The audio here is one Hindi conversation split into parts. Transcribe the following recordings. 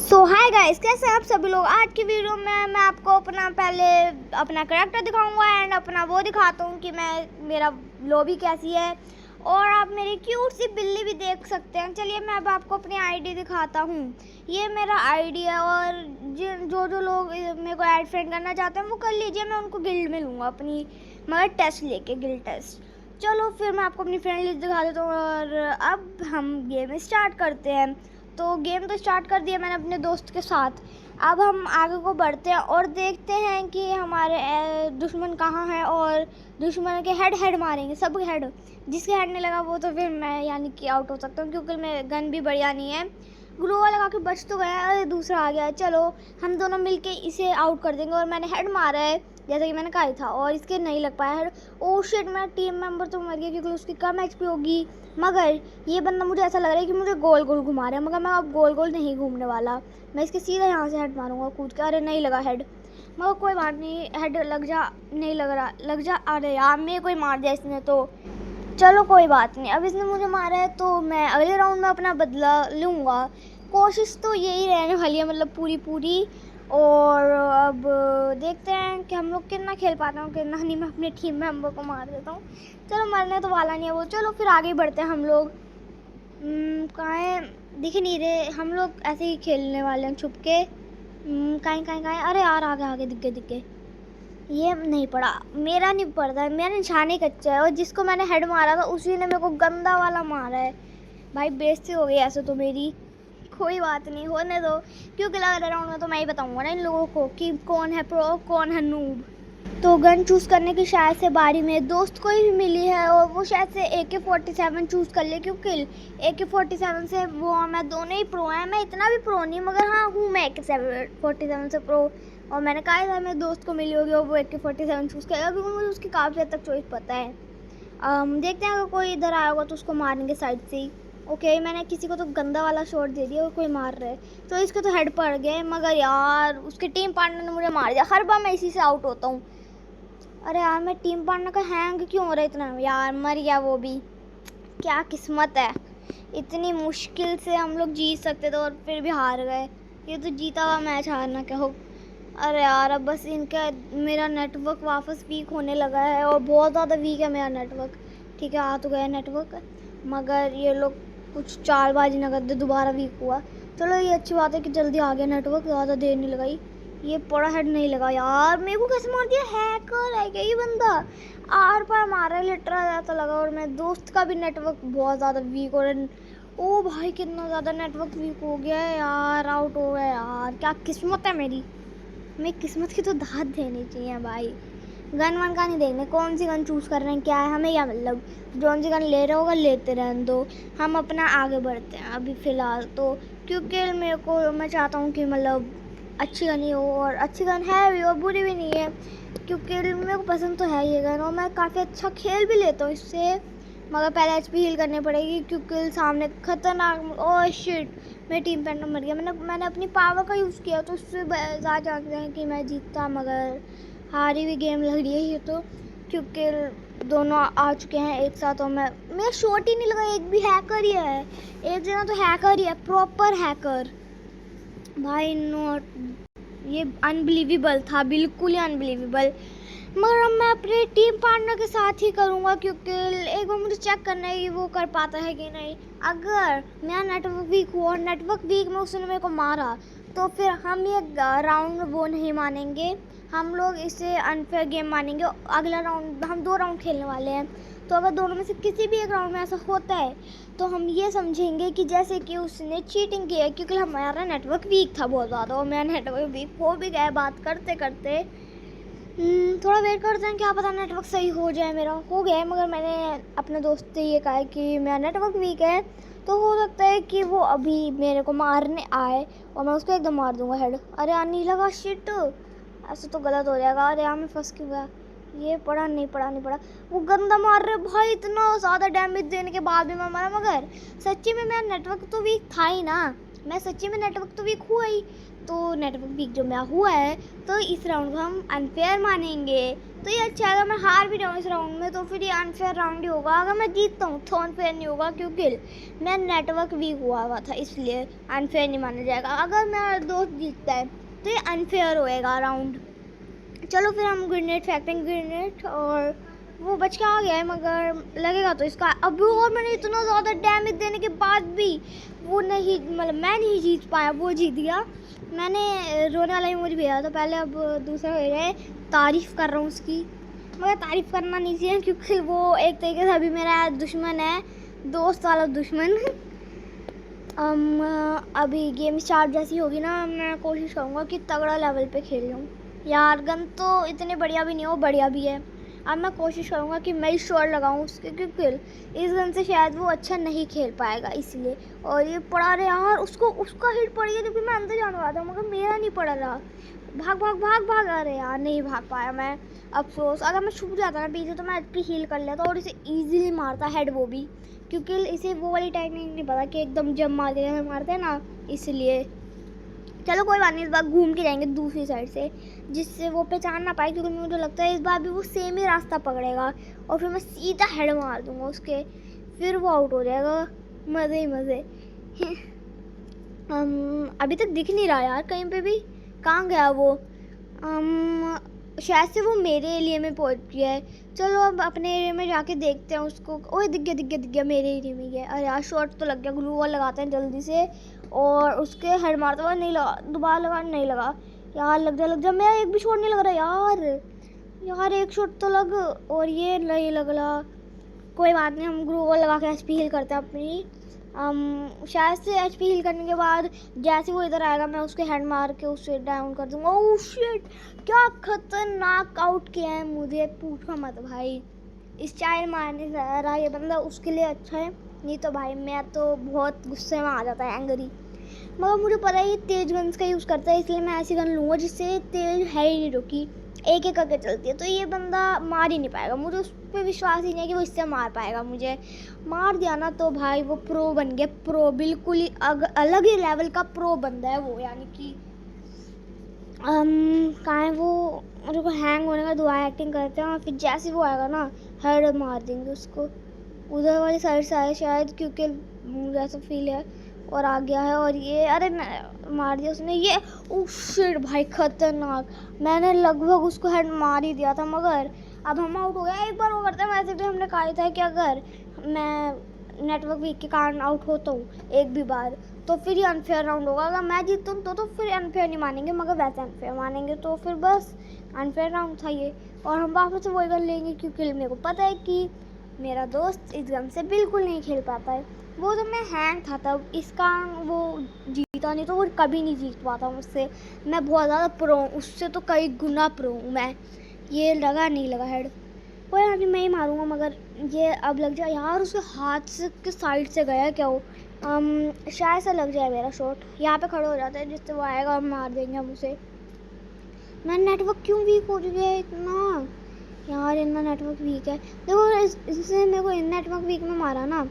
सो हाय गाइस, कैसे हैं आप सभी लोग। आज की वीडियो में मैं आपको पहले अपना करेक्टर दिखाऊंगा एंड अपना वो दिखाता हूँ कि मेरा लॉबी कैसी है, और आप मेरी क्यूट सी बिल्ली भी देख सकते हैं। चलिए मैं अब आपको अपनी आईडी दिखाता हूँ। ये मेरा आईडी है, और जो लोग मेरे को ऐड फ्रेंड करना चाहते हैं वो कर लीजिए। मैं उनको गिल्ड में लूँगा अपनी, मगर टेस्ट लेके, गिल्ड टेस्ट। चलो फिर मैं आपको अपनी फ्रेंड लिस्ट दिखा देता हूँ, और अब हम गेम स्टार्ट करते हैं। तो गेम तो स्टार्ट कर दिया मैंने अपने दोस्त के साथ। अब हम आगे को बढ़ते हैं और देखते हैं कि हमारे दुश्मन कहाँ है, और दुश्मन के हेड मारेंगे, सब हेड। जिसके हेड नहीं लगा वो तो फिर मैं यानी कि आउट हो सकता हूँ, क्योंकि मेरे गन भी बढ़िया नहीं है। ग्लूवा लगा के बच तो गया, अरे दूसरा आ गया। चलो हम दोनों मिलके इसे आउट कर देंगे। और मैंने हेड मारा है जैसा कि मैंने कहा ही था, और इसके नहीं लग पाया हेड। ओ शिट, मेरा टीम मेंबर तो मर गया क्योंकि उसकी कम एचपी होगी। मगर ये बंदा, मुझे ऐसा लग रहा है कि मुझे गोल गोल घुमा रहा है, मगर मैं अब गोल गोल नहीं घूमने वाला। मैं इसके सीधा यहाँ से हेड मारूंगा कूद के। अरे नहीं लगा हेड, मगर कोई बात नहीं, हेड लग जा। नहीं लग रहा, लग जा। अरे यार मेरे को ही मार दिया इसने तो। चलो कोई बात नहीं, अब इसने मुझे मारा है तो मैं अगले राउंड में अपना बदला लूँगा। कोशिश तो यही रहने वाली है, मतलब पूरी। और अब देखते हैं कि हम लोग कितना खेल पाते हैं, कितना नहीं। मैं अपने टीम मेंबर को मार देता हूँ। चलो मरने तो वाला नहीं है वो। चलो फिर आगे बढ़ते हैं हम लोग। कहाँ है, दिख नहीं रहे। हम लोग ऐसे ही खेलने वाले हैं छुप के। कहीं अरे यार आगे दिख गए। ये नहीं पड़ा, मेरा नहीं पड़ता है, मेरा निशान ही कच्चा है। और जिसको मैंने हेड मारा था उसी ने मेरे को गंदा वाला मारा है। भाई बेइज्जती हो गई ऐसे तो मेरी। कोई बात नहीं, होने दो, क्योंकि लग रहा राउंड में तो मैं ही बताऊंगा ना इन लोगों को कि कौन है प्रो कौन है नूब। तो गन चूज़ करने की शायद से बारी मेरे दोस्त को ही मिली है, और वो शायद से AK-47 चूज़ कर ले, क्योंकि AK-47 से वो मैं दोनों ही प्रो हैं। मैं इतना भी प्रो नहीं, मगर हाँ हूँ मैं AK-47 से प्रो। और मैंने कहा था मेरे दोस्त को मिली होगी और वो AK-47 चूज़ करेगा, क्योंकि मुझे उसकी काफ़ी हद तक चॉइस पता है। देखते हैं अगर कोई इधर आया होगा तो उसको मारेंगे साइड से ही। ओके, मैंने किसी को तो गंदा वाला शॉट दे दिया और कोई मार रहा है, तो इसके तो हेड पड़ गए। मगर यार उसके टीम पार्टनर ने मुझे मार दिया। हर बार मैं इसी से आउट होता हूँ। अरे यार मैं टीम पार्टनर का हैंग क्यों हो रहा है इतना। यार मर गया वो भी। क्या किस्मत है, इतनी मुश्किल से हम लोग जीत सकते थे और फिर भी हार गए। ये तो जीता हुआ मैच हारना क्या हो। अरे यार अब बस इनका, मेरा नेटवर्क वापस वीक होने लगा है, और बहुत ज़्यादा वीक है मेरा नेटवर्क। ठीक है, आ तो गया नेटवर्क, मगर ये लोग कुछ चालबाजी न करते, दोबारा वीक हुआ। चलो ये अच्छी बात है कि जल्दी आ गया नेटवर्क, ज़्यादा देर नहीं लगाई। ये बड़ा हेड नहीं लगा यार, मेरे को कैसे मार दिया। हैकर है क्या ये बंदा, आर पार मारा है लिटरल ऐसा लगा। और मेरे दोस्त का भी नेटवर्क बहुत ज़्यादा वीक हो रहा है। ओ भाई कितना ज़्यादा नेटवर्क वीक हो गया है यार, आउट हो गया यार। क्या किस्मत है मेरी किस्मत की तो दाद देनी चाहिए भाई। गन वन का नहीं देखने, कौन सी गन चूज़ कर रहे हैं क्या है हमें, या मतलब जोन सी गन ले रहे होगा लेते रहने दो। हम अपना आगे बढ़ते हैं अभी फ़िलहाल तो, क्योंकि मेरे को, मैं चाहता हूँ कि मतलब अच्छी गन ही हो, और अच्छी गन है भी और बुरी भी नहीं है, क्योंकि मेरे को पसंद तो है ये गन, और मैं काफ़ी अच्छा खेल भी लेता हूँ इससे। मगर पहले HP हील करनी पड़ेगी, क्योंकि सामने खतरनाक। ओह शिट, मेरी टीम पार्टनर मर गया। मैंने अपनी पावर का यूज़ किया तो उससे ज़्यादा चांसेस हैं कि मैं जीतता, मगर हारी भी गेम लग रही है ये तो, क्योंकि दोनों आ चुके हैं एक साथ। और मेरा शॉट ही नहीं लगा। एक भी हैकर ही है, एक जना तो हैकर ही है, प्रॉपर हैकर भाई। नॉट, ये अनबिलीवेबल था, बिल्कुल ही अनबिलीवेबल। मगर अब मैं अपने टीम पार्टनर के साथ ही करूँगा, क्योंकि एक बार मुझे चेक करना है कि वो कर पाता है कि नहीं। अगर मेरा नेटवर्क वीक हुआ और नेटवर्क वीक में उसने मेरे को मारा, तो फिर हम ये राउंड वो नहीं मानेंगे, हम लोग इसे अनफेयर गेम मानेंगे। अगला राउंड, हम 2 राउंड खेलने वाले हैं, तो अगर दोनों में से किसी भी एक राउंड में ऐसा होता है तो हम ये समझेंगे कि जैसे कि उसने चीटिंग की है, क्योंकि हमारा नेटवर्क वीक था बहुत ज़्यादा, और मेरा नेटवर्क वीक हो भी गया बात करते करते। थोड़ा वेट करते हैं, क्या पता नेटवर्क सही हो जाए। मेरा हो गया है, मगर मैंने अपने दोस्त से ये कहा है कि मेरा नेटवर्क वीक है, तो हो सकता है कि वो अभी मेरे को मारने आए और मैं उसको एकदम मार दूंगा हेड। अरे यार नहीं लगा, शिट, ऐसे तो गलत हो जाएगा। अरे यार मैं फंस क्यों गया। ये नहीं पड़ा। वो गंदा मार रहे भाई, इतना ज़्यादा डैमेज देने के बाद भी मैं मरा। मगर सच्ची में मेरा नेटवर्क तो वीक था ही ना, मैं सच्ची में नेटवर्क तो वीक हुआ ही, तो नेटवर्क वीक जो मेरा हुआ है तो इस राउंड को हम अनफेयर मानेंगे। तो ये अच्छा है, अगर मैं हार भी जाऊँ इस राउंड में तो फिर ये अनफेयर राउंड ही होगा। अगर मैं जीतता हूँ तो अनफेयर नहीं होगा, क्योंकि मैं नेटवर्क वीक हुआ था, इसलिए अनफेयर नहीं माना जाएगा। अगर मेरा दोस्त जीतता है तो ये अनफेयर होएगा राउंड। चलो फिर हम ग्रेनेड फेंकते ग्रेनेड, और वो बच के आ गया है, मगर लगेगा तो इसका अब। और मैंने इतना ज़्यादा डैमेज देने के बाद भी वो नहीं, मतलब मैं नहीं जीत पाया, वो जीत गया। मैंने रोने वाला इमोजी भेजा था पहले, अब दूसरा भेजा है। तारीफ़ कर रहा हूँ उसकी, मगर तारीफ़ करना नहीं चाहिए क्योंकि वो एक तरीके से अभी मेरा दुश्मन है, दोस्त वाला दुश्मन। अभी गेम स्टार्ट जैसी होगी ना, मैं कोशिश करूँगा कि तगड़ा लेवल पे खेल लूँ। यार गन तो इतने बढ़िया भी नहीं हो, बढ़िया भी है। अब मैं कोशिश करूँगा कि मैं ही शॉट लगाऊँ उसके, क्योंकि इस गन से शायद वो अच्छा नहीं खेल पाएगा इसलिए। और ये पड़ा रहा यार, उसका हिट पड़ गया जबकि मैं अंदर जाने वाला था, मगर मेरा नहीं पड़ा रहा। भाग भाग भाग भाग, अरे यार नहीं भाग पाया मैं, अफसोस। अगर मैं छुप जाता ना पीछे तो मैं अच्छी हील कर लेता और इसे ईजिली मारता हेड, वो भी क्योंकि इसे वो वाली टेक्निक नहीं पता कि एकदम जब मारते हैं ना, इसलिए। चलो कोई बात नहीं, इस बार घूम के जाएंगे दूसरी साइड से, जिससे वो पहचान ना पाए, क्योंकि मुझे लगता है इस बार भी वो सेम ही रास्ता पकड़ेगा और फिर मैं सीधा हेड मार दूंगा उसके, फिर वो आउट हो जाएगा। मज़े ही मज़े। अभी तक दिख नहीं रहा यार कहीं पे भी, कहाँ गया वो? शायद से वो मेरे एरिया में पहुंच गया है। चलो अब अपने एरिया में जाके देखते हैं उसको। ओए दिख गया मेरे एरिया में गया। अरे यार शॉट तो लग गया, ग्लू वॉल लगाते हैं जल्दी से, और उसके हेड मारता हुआ नहीं लगा, दोबारा लगा नहीं लगा। यार लग जा, मेरा एक भी शॉट नहीं लग रहा यार एक शॉट तो लग, और ये नहीं लग रहा। कोई बात नहीं, हम ग्लू वॉल लगा के एचपी हील करते हैं अपनी। शायद से एचपी हील करने के बाद जैसे वो इधर आएगा मैं उसके हेड मार के उसे डाउन कर दूंगा। ओह शिट, क्या खतरनाक आउट किया है मुझे, पूछो मत भाई। इस चाइल्ड मारने जा रहा ये बंदा उसके लिए अच्छा है, नहीं तो भाई मैं तो बहुत गुस्से में आ जाता है, एंग्री। मगर मुझे पता है ये तेज गन्स का यूज़ करता है, इसलिए मैं ऐसी गन लूँगा जिससे तेज है ही नहीं, रुकी एक एक करके चलती है, तो ये बंदा मार ही नहीं पाएगा। मुझे उस पर विश्वास ही नहीं है कि वो इससे मार पाएगा। मुझे मार दिया ना तो भाई वो प्रो बन गया, प्रो बिल्कुल ही अलग ही लेवल का प्रो बंदा है वो, यानी कि कहाँ है वो? मुझे को हैंग होने का दुआ एक्टिंग करते हैं, और फिर जैसे वो आएगा ना हेड मार देंगे उसको। उधर वाली साइड से आए शायद, क्योंकि मुझे ऐसा फील है, और आ गया है। और ये अरे मार दिया उसने, ये ओह शिट भाई खतरनाक, मैंने लगभग उसको हेड मार ही दिया था, मगर अब हम आउट हो गया। एक बार वो करते हैं, वैसे भी हमने कहा था कि अगर मैं नेटवर्क वीक के कारण आउट होता हूँ एक भी बार तो फिर ये अनफेयर राउंड होगा। अगर मैं जीतता हूँ तो फिर अनफेयर नहीं मानेंगे, मगर वैसे अनफेयर मानेंगे, तो फिर बस अनफेयर राउंड था ये। और हम वापस से वही गन लेंगे, क्योंकि मेरे को पता है कि मेरा दोस्त इस गन से बिल्कुल नहीं खेल पाता है। वो तो मैं हैंग था तब, इसका वो जीता नहीं तो वो कभी नहीं जीत पाता मुझसे। मैं बहुत ज़्यादा प्रो हूँ, उससे तो कई गुना प्रो हूँ मैं। ये लगा नहीं लगा हेड, कोई अभी मैं ही मारूंगा, मगर ये अब लग जाए यार। उसके हाथ से के साइड से गया क्या वो? शायद से लग जाए मेरा शॉट। यहाँ पे खड़े हो जाते हैं, जिससे वो आएगा और मार देंगे हम उसे। मैं नेटवर्क क्यों वीक हो गया है इतना यार? इतना नेटवर्क वीक है, देखो इससे मेरे को नेटवर्क वीक में मारा ना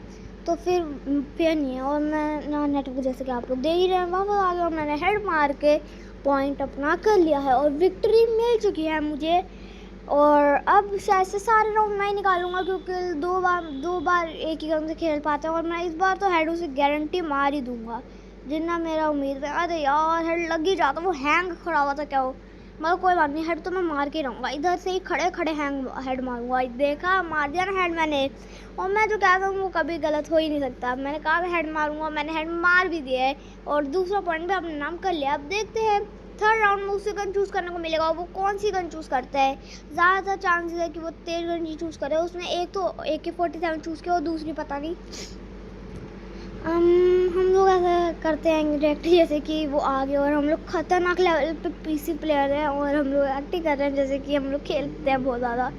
तो फिर नहीं है। और मैं ना नेटवर्क, जैसे कि आप लोग देख ही रहे हैं, वापस आ गया और मैंने हेड मार के पॉइंट अपना कर लिया है और विक्ट्री मिल चुकी है मुझे। और अब शायद से सारे राउंड मैं ही निकालूंगा, क्योंकि दो बार एक ही गन से खेल पाते हैं, और मैं इस बार तो हेड उसे गारंटी मार ही दूंगा, जितना मेरा उम्मीद है। अरे यार हेड लग ही जाता, वो हैंग खड़ा हुआ था क्या वो? मगर कोई बात नहीं, हेड तो मैं मार के रहूँगा, इधर से ही खड़े खड़े हेड मारूंगा। देखा, मार दिया ना हेड मैंने। और मैं जो कहता हूँ वो कभी गलत हो ही नहीं सकता। मैंने कहा हेड मारूंगा, मैंने हेड मार भी दिया है और दूसरा पॉइंट भी अपने नाम कर लिया। अब देखते हैं थर्ड राउंड में उसे गन चूज़ करने को मिलेगा, वो कौन सी गन चूज़ करता है। ज़्यादातर चांसेस है कि वो तेज गन ही चूज़ करे। उसने एक तो AK-47 चूज़ किया और दूसरी पता नहीं। हम लोग ऐसा करते हैं डायरेक्ट, जैसे कि वो आ गए और हम लोग खतरनाक लेवल पे PC प्लेयर हैं और हम लोग एक्टिंग कर रहे हैं जैसे कि हम लोग खेलते हैं बहुत ज़्यादा।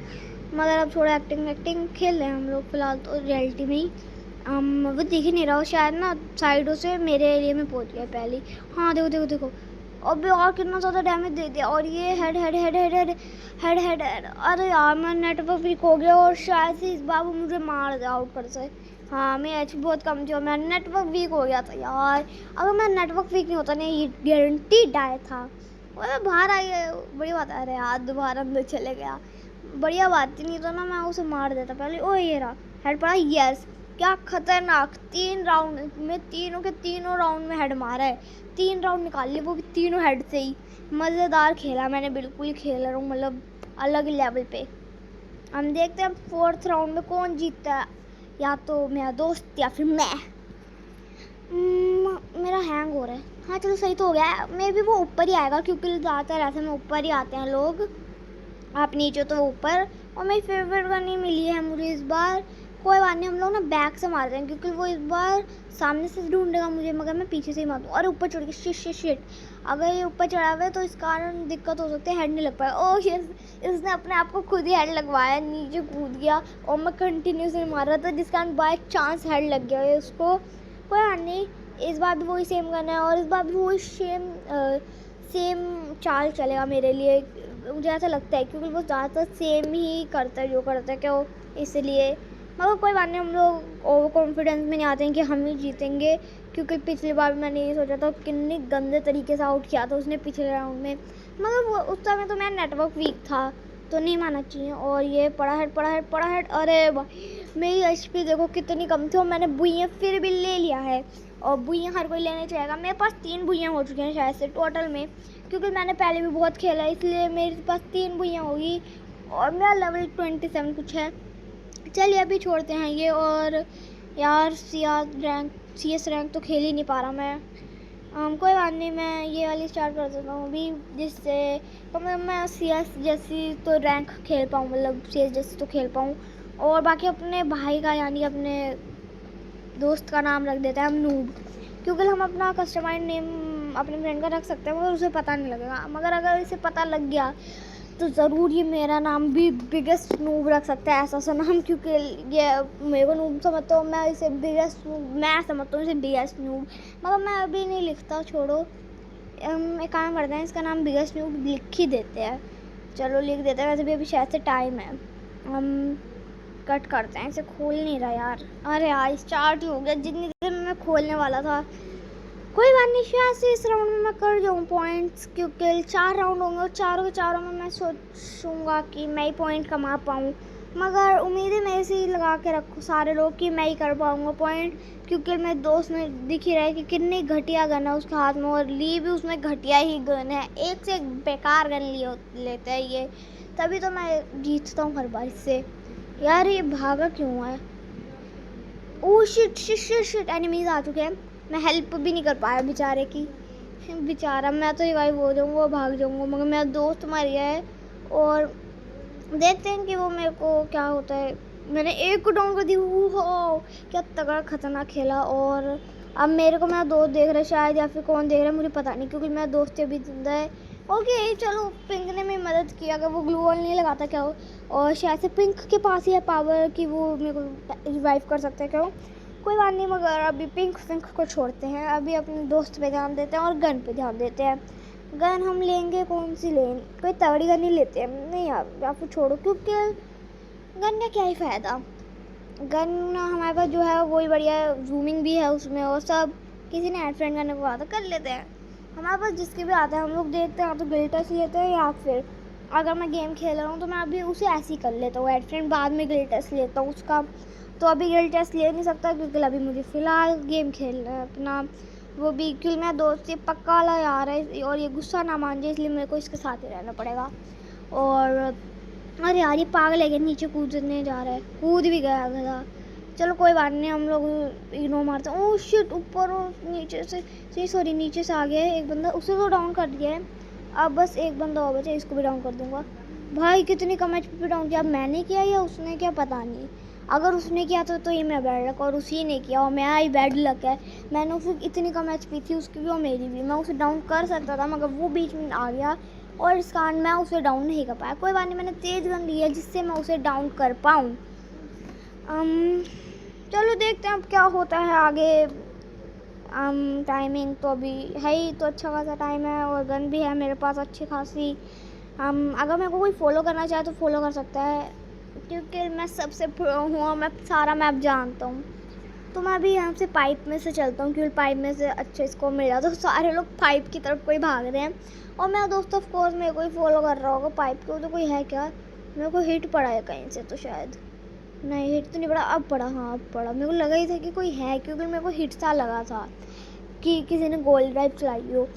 मगर अब थोड़ा एक्टिंग खेल रहे हैं हम लोग फ़िलहाल तो रियलिटी में ही। वो दिख ही नहीं रहा, शायद ना साइडों से मेरे एरिया में पहुंच गया पहले। हाँ देखो देखो देखो, अबे और कितना ज़्यादा डैमेज दे दिया। और ये हेड। अरे यार मैं नेटवर्क वीक हो गया और शायद से इस बार वो मुझे मार दे आउट कर से। हाँ, मेरी एचपी बहुत कम थी और मेरा नेटवर्क वीक हो गया था यार। अगर मेरा नेटवर्क वीक नहीं होता ना, ये गारंटी डाय था। और बाहर आई है, बड़ी बात। अरे यार, दोबारा अंदर चले गया, बढ़िया बात ही। नहीं तो ना मैं उसे मार देता पहले। ओ ये रहा, हेड पड़ा। यस, क्या खतरनाक। 3 राउंड में तीनों के तीनों राउंड में हेड मारा है। 3 राउंड निकाल लिए, वो भी तीनों हेड से ही। मज़ेदार खेला मैंने, बिल्कुल ही खेल रहा हूँ, मतलब अलग लेवल पे। हम देखते हैं 4th राउंड में कौन जीतता है, या तो मेरा दोस्त या फिर मैं। मेरा हैंग हो रहा है। हाँ चलो, सही तो हो गया। मे भी वो ऊपर ही आएगा, क्योंकि ज़्यादातर ऐसे में ऊपर ही आते हैं लोग। आप नीचे तो ऊपर। और मेरी फेवरेट गन नहीं मिली है मुझे इस बार। कोई बात नहीं, हम लोग ना बैक से मारते हैं, क्योंकि वो इस बार सामने से ढूंढेगा मुझे, मगर मैं पीछे से ही मारूँ। और ऊपर चढ़ के शिट, अगर ये ऊपर चढ़ा हुआ है तो इस कारण दिक्कत हो सकती है, हेड नहीं लग पाएगा। ओह यस, इसने अपने आप को खुद ही हेड लगवाया, नीचे कूद गया और मैं कंटिन्यूसली मार रहा था, जिस कारण बाय चांस हेड लग गया है उसको। कोई बात नहीं, इस बार भी वही सेम करना है और इस बार भी वही सेम चाल चलेगा मेरे लिए, मुझे ऐसा लगता है, क्योंकि वो ज़्यादातर सेम ही करता है जो करता है, क्यों इसलिए। मगर कोई बात नहीं, हम लोग ओवर कॉन्फिडेंस में नहीं आते हैं कि हम ही जीतेंगे, क्योंकि पिछली बार मैंने ये सोचा था, कितने गंदे तरीके से आउट किया था उसने पिछले राउंड में। मगर वो उस समय तो मेरा नेटवर्क वीक था, तो नहीं मानना चाहिए। और ये पड़ा हेड। अरे भाई, मेरी एचपी देखो कितनी कम थी और मैंने बुइयाँ फिर भी ले लिया है। और बुइयाँ हर कोई लेने चाहेगा। मेरे पास 3 बुइयाँ हो चुकी हैं शायद से टोटल में, क्योंकि मैंने पहले भी बहुत खेला है, इसलिए मेरे पास 3 बुइयाँ होगी। और मेरा लेवल 27 कुछ है। चलिए अभी छोड़ते हैं ये। और यार CS रैंक तो खेल ही नहीं पा रहा मैं। कोई बात नहीं, मैं ये वाली स्टार्ट कर देता हूँ अभी, जिससे तो मैं CS जैसी तो रैंक खेल पाऊँ, मतलब CS जैसी तो खेल पाऊँ। और बाकी अपने भाई का, यानी अपने दोस्त का नाम रख देते हैं हम नूब, क्योंकि हम अपना कस्टमाइज नेम अपने फ्रेंड का रख सकते हैं, मगर उसे पता नहीं लगेगा। मगर अगर इसे पता लग गया तो ज़रूर ये मेरा नाम भी बिगेस्ट नूब रख सकता है, ऐसा सा नाम, क्योंकि ये मेरे को नूब समझता हूँ, मैं इसे बिगेस्ट नूब, मैं समझता हूँ इसे बिगेस्ट नूब। मगर मैं अभी नहीं लिखता, छोड़ो। एक काम करते हैं, इसका नाम बिगेस्ट नूब लिख ही देते हैं। चलो लिख देते हैं, वैसे भी अभी शायद से टाइम है। हम कट करते हैं, इसे खोल नहीं रहा यार। अरे यार, स्टार्ट ही हो गया, जितनी देर में मैं खोलने वाला था। कोई बात नहीं, शायद से इस राउंड में मैं कर जाऊँ पॉइंट्स, क्योंकि 4 राउंड होंगे और चारों के चारों में मैं सोचूंगा कि मैं ही पॉइंट कमा पाऊँ। मगर उम्मीदें मेरे से ही लगा के रखो सारे लोग कि मैं ही कर पाऊँगा पॉइंट, क्योंकि मेरे दोस्त ने दिख ही रहा है कि कितनी घटिया गन है उसके हाथ में, और ली भी उसमें घटिया ही गन है, एक से एक बेकार गन लेते हैं ये, तभी तो मैं जीतता हूँ हर बार इससे। यार ये भागा क्यों है? ओह शिट, एनिमीज आ चुके हैं। मैं हेल्प भी नहीं कर पाया बेचारे की। बेचारा, मैं तो रिवाइव हो जाऊँगा और भाग जाऊँगा, मगर मेरा दोस्त मर गया है। और देखते हैं कि वो मेरे को क्या होता है। मैंने एक को डाउन कर दी। हो क्या तगड़ा खतरनाक खेला। और अब मेरे को मेरा दोस्त देख रहा है शायद, या फिर कौन देख रहा है मुझे पता नहीं, क्योंकि मेरा दोस्त अभी जिंदा है। ओके चलो, पिंक ने मेरी मदद की, अगर वो ग्लू वॉल नहीं लगाता क्या हो। और शायद से पिंक के पास ही है पावर कि वो मेरे को रिवाइव कर सकता है, क्या हो। कोई बात नहीं, मगर अभी पिंक को छोड़ते हैं, अभी अपने दोस्त पे ध्यान देते हैं और गन पे ध्यान देते हैं। गन हम लेंगे, कौन सी लें? कोई तगड़ी गन ही लेते हैं। नहीं यार, या फिर छोड़ो, क्योंकि गन का क्या ही फ़ायदा। गन हमारे पास जो है वही बढ़िया, जूमिंग भी है उसमें, और सब किसी ने ऐड फ्रेंड करने को कहा था, कर लेते हैं। हमारे पास जिसके भी आता है हम लोग देखते हैं, तो गिल्टस लेते हैं, या फिर अगर मैं गेम खेल रहा हूँ तो मैं अभी उसे ऐसे ही कर लेता हूँ, ऐड फ्रेंड बाद में गिल्टस लेता हूँ उसका। तो अभी गिल्ड टेस्ट ले नहीं सकता, क्योंकि अभी मुझे फ़िलहाल गेम खेलना है अपना, वो भी क्योंकि मेरा दोस्त ये पक्का वाला यार है और ये गुस्सा ना मान जाए, इसलिए मेरे को इसके साथ ही रहना पड़ेगा। और अरे यार, ये पागल है कि नीचे कूदने जा रहा है, कूद भी गया गधा। चलो कोई बात नहीं, हम लोग इग्नोर मारते हैं। ओह शिट, ऊपर और नीचे से, सॉरी नीचे से आ गया है एक बंदा, उसे तो डाउन कर दिया है। अब बस एक बंदा और बचा, इसको भी डाउन कर दूँगा। भाई कितनी कम HP पे डाउन किया, मैंने किया या उसने किया पता नहीं। अगर उसने किया तो ये मेरा बैड लक, और उसी ने किया और मेरा ही बैड लक है। मैंने उसे इतनी कम HP थी उसकी भी और मेरी भी, मैं उसे डाउन कर सकता था, मगर वो बीच में आ गया और इस कारण मैं उसे डाउन नहीं कर पाया। कोई बात नहीं, मैंने तेज़ गन ली है जिससे मैं उसे डाउन कर पाऊँ। चलो देखते हैं अब क्या होता है आगे। टाइमिंग तो अभी है ही, तो अच्छा खासा टाइम है और गन भी है मेरे पास अच्छी खासी। अगर मेरे को कोई फॉलो करना चाहे तो फॉलो कर सकता है, क्योंकि मैं सबसे प्रो हूँ और मैं सारा मैप जानता हूँ। तो मैं अभी यहाँ से पाइप में से चलता हूँ क्योंकि पाइप में से अच्छे इसको मिल जाता है। तो सारे लोग पाइप की तरफ कोई भाग रहे हैं और मेरा दोस्त ऑफ कोर्स मेरे को ही फॉलो कर रहा होगा पाइप को। तो कोई है क्या? मेरे को हिट पड़ा है कहीं से, तो शायद नहीं हिट तो नहीं पड़ा, अब पड़ा। हाँ अब पड़ा। मेरे को लगा ही था कि कोई है क्योंकि मेरे को हिट सा लगा था कि किसी ने गोल्ड ड्राइव चलाई हो।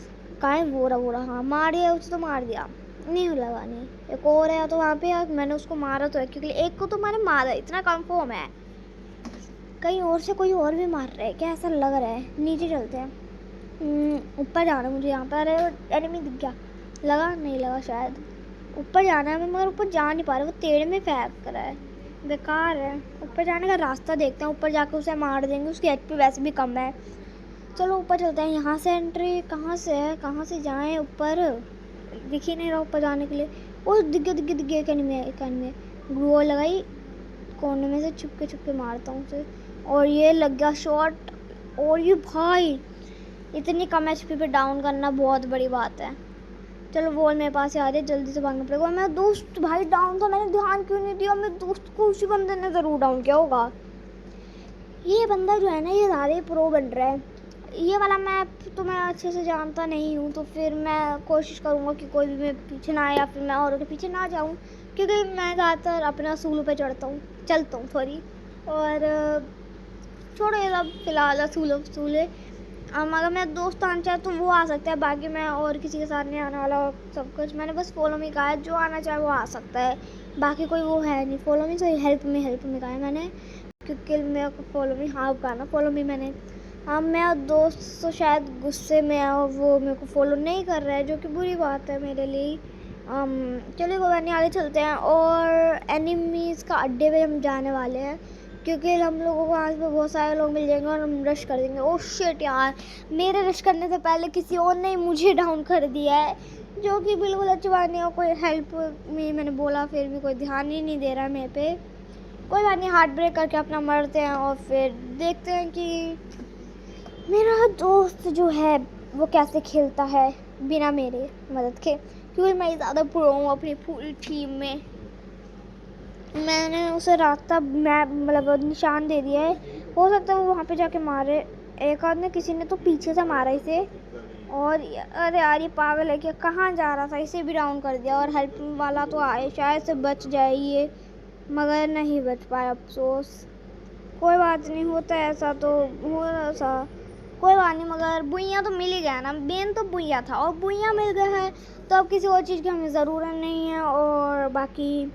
कहाँ है? वो रहा। हाँ मार दिया उसे, तो मार दिया नहीं लगा। नहीं एक और है तो वहाँ पे यार मैंने उसको मारा तो है क्योंकि एक को तो मैंने मारा, इतना कंफर्म है। कहीं और से कोई और भी मार रहा है क्या? ऐसा लग रहा है। नीचे चलते हैं, ऊपर जाना है मुझे। यहाँ पर एनिमी दिख गया, लगा नहीं लगा शायद। ऊपर जाना है मगर ऊपर जा नहीं पा रहा, वो टेढ़े में फेंक रहा है, बेकार है। ऊपर जाने का रास्ता देखते हैं, ऊपर जाकर उसे मार देंगे। उसकी एचपी वैसे भी कम है। चलो ऊपर चलते हैं। यहाँ से एंट्री कहाँ से है? कहाँ से जाएं ऊपर? दिख ही नहीं रहा ऊपर जाने के लिए। वो दिख गया एक एनिमी। ग्लू लगाई, कोने में से छुप के मारता हूँ उसे और ये लग गया शॉट। और ये भाई इतनी कम एचपी पे डाउन करना बहुत बड़ी बात है। चलो वॉल मेरे पास आ रही है, जल्दी से भागना पड़ेगा। मेरा दोस्त भाई डाउन था, मैंने ध्यान क्यों नहीं दिया? मेरे दोस्त को उसी बंदे ने ज़रूर डाउन किया होगा। ये बंदा जो है ना ये ज़्यादा प्रो बन रहा है। ये वाला मैप तो मैं अच्छे से जानता नहीं हूँ, तो फिर मैं कोशिश करूँगा कि कोई भी मेरे पीछे ना आए या फिर मैं औरों के पीछे ना जाऊँ, क्योंकि मैं ज़्यादातर अपना असूलों पे चलता हूँ सॉरी। और छोड़ो ये सब फिलहाल असूले। अगर मेरा दोस्त आना चाहे तो वो आ सकता है, बाकी मैं और किसी के साथ नहीं आने वाला। सब कुछ मैंने बस फॉलो मी कहा है, जो आना चाहे वो आ सकता है, बाकी कोई वो है नहीं। फॉलो मी तो हेल्प में कहा है मैंने, क्योंकि मेरे को फॉलो मी हाँ कहा ना फॉलो मी मैंने। हाँ मेरा दोस्त तो शायद गुस्से में है और वो मेरे को फॉलो नहीं कर रहा है, जो कि बुरी बात है मेरे लिए। चलिए कोई बात नहीं, आगे चलते हैं। और एनिमीज़ का अड्डे पे हम जाने वाले हैं क्योंकि हम लोगों को आज पे बहुत सारे लोग मिल जाएंगे और हम रश कर देंगे। ओह शिट यार, मेरे रश करने से पहले किसी और ने मुझे डाउन कर दिया है, जो कि बिल्कुल अच्छी बात नहीं है। कोई हेल्प में मैंने बोला फिर भी कोई ध्यान ही नहीं दे रहा है मेरे पे। कोई बात नहीं, हार्ट ब्रेक करके अपना मरते हैं और फिर देखते हैं कि मेरा दोस्त जो है वो कैसे खेलता है बिना मेरे मदद के, क्योंकि मैं ज़्यादा प्रो हूँ अपनी पूरी टीम में। मैंने उसे रास्ता मैप मतलब निशान दे दिया है, हो सकता है वो वहाँ पे जाके मारे। एक आदमी किसी ने तो पीछे से मारा इसे, और अरे यार ये पागल है कि कहाँ जा रहा था, इसे भी डाउन कर दिया। और हेल्प वाला तो आए, शायद से बच जाए ये, मगर नहीं बच पाया, अफसोस। कोई बात नहीं, होता है ऐसा तो हो सा, कोई बात नहीं। मगर बुइयाँ तो मिल ही गया ना, मेन तो बुइयाँ था और बुइयाँ मिल गए हैं, तो अब किसी और चीज़ की हमें ज़रूरत नहीं है। और बाकी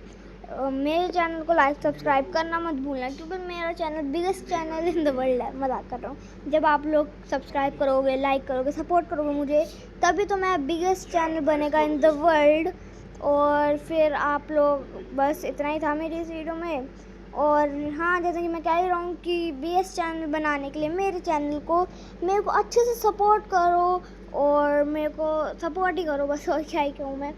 मेरे चैनल को लाइक सब्सक्राइब करना मत भूलना, क्योंकि मेरा channel biggest channel in the world है। मजाक कर रहा हूँ। जब आप लोग सब्सक्राइब करोगे, लाइक करोगे, सपोर्ट करोगे मुझे, तभी तो मैं बिगेस्ट चैनल बनेगा इन द वर्ल्ड। और फिर आप लोग, बस इतना ही था मेरी इस वीडियो में। और हाँ, जैसे कि मैं कह ही रहा हूँ कि बिगेस्ट चैनल बनाने के लिए मेरे चैनल को मेरे को अच्छे से सपोर्ट करो और मेरे को सपोर्ट ही करो, बस और क्या ही कहूँ मैं।